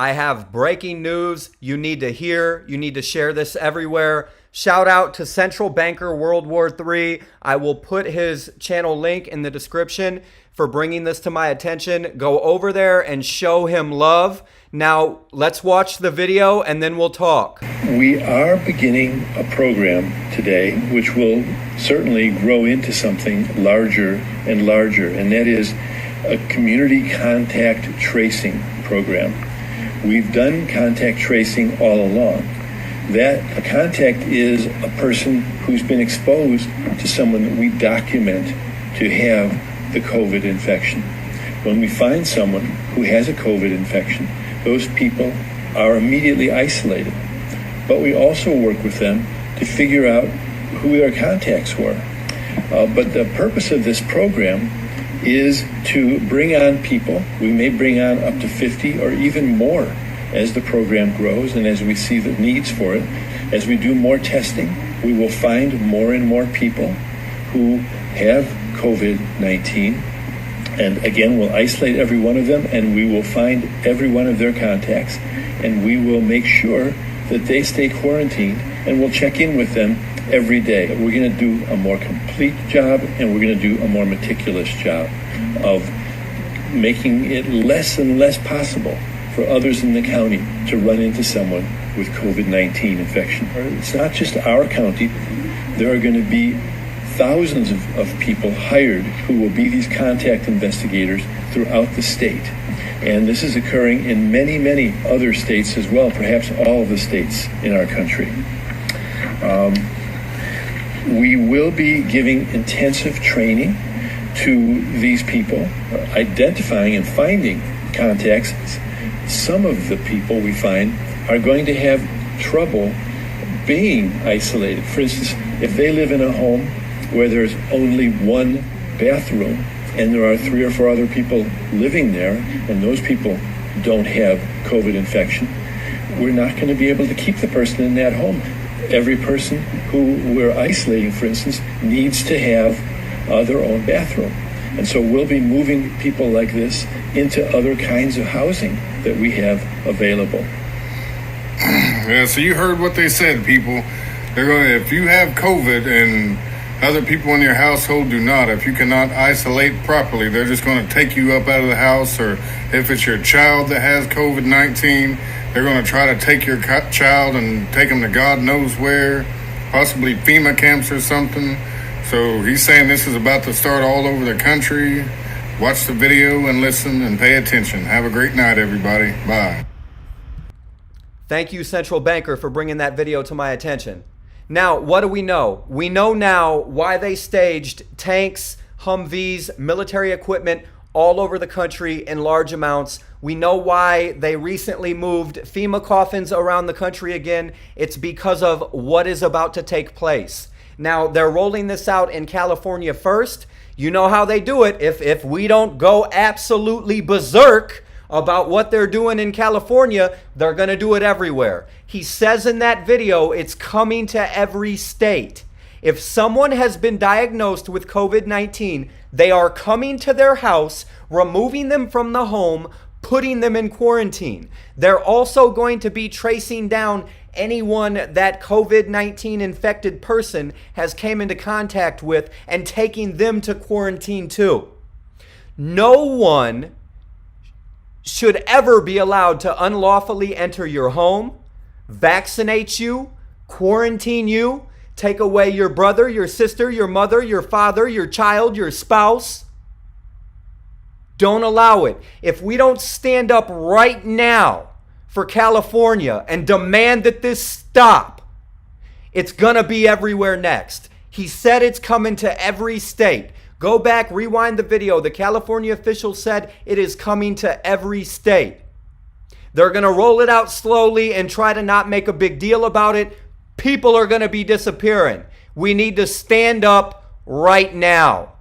I have breaking news you need to hear. You need to share this everywhere. Shout out to Central Banker World War III. I will put his channel link in the description for bringing this to my attention. Go over there and show him love. Now, let's watch the video and then we'll talk. We are beginning a program today which will certainly grow into something larger and larger, and that is a community contact tracing program. We've done contact tracing all along. That a contact is a person who's been exposed to someone that we document to have the COVID infection. When we find someone who has a COVID infection, those people are immediately isolated. But we also work with them to figure out who their contacts were. But the purpose of this program is to bring on people. We may bring on up to 50 or even more as the program grows and as we see the needs for it. As we do more testing, we will find more and more people who have COVID-19. And again, we'll isolate every one of them, and we will find every one of their contacts, and we will make sure that they stay quarantined, and we'll check in with them every day. We're going to do a more complete job, and we're going to do a more meticulous job of making it less and less possible for others in the county to run into someone with COVID-19 infection. It's not just our county. There are going to be thousands of people hired who will be these contact investigators throughout the state. And this is occurring in many, many other states as well, perhaps all of the states in our country. We will be giving intensive training to these people, identifying and finding contacts. Some of the people we find are going to have trouble being isolated. For instance, if they live in a home where there's only one bathroom and there are 3 or 4 other people living there and those people don't have COVID infection, we're not going to be able to keep the person in that home. Every person who we're isolating, for instance, needs to have their own bathroom. And so we'll be moving people like this into other kinds of housing that we have available. Yeah, so you heard what they said, people. They're going to, if you have COVID and other people in your household do not, if you cannot isolate properly, they're just going to take you up out of the house. Or if it's your child that has COVID-19, they're going to try to take your child and take them to God knows where, possibly FEMA camps or something. So he's saying this is about to start all over the country. Watch the video and listen and pay attention. Have a great night, everybody. Bye. Thank you, Central Banker, for bringing that video to my attention. Now, what do we know? We know now why they staged tanks, Humvees, military equipment all over the country in large amounts. We know why they recently moved FEMA coffins around the country again. It's because of what is about to take place. Now, they're rolling this out in California first. You know how they do it. If we don't go absolutely berserk about what they're doing in California, they're going to do it everywhere. He says in that video, it's coming to every state. If someone has been diagnosed with COVID-19, they are coming to their house, removing them from the home, putting them in quarantine. They're also going to be tracing down anyone that COVID-19 infected person has came into contact with and taking them to quarantine too. No one should ever be allowed to unlawfully enter your home, vaccinate you, quarantine you, take away your brother, your sister, your mother, your father, your child, your spouse. Don't allow it. If we don't stand up right now for California and demand that this stop, it's gonna be everywhere next. He said it's coming to every state. Go back, rewind the video. The California officials said it is coming to every state. They're gonna roll it out slowly and try to not make a big deal about it. People are gonna be disappearing. We need to stand up right now.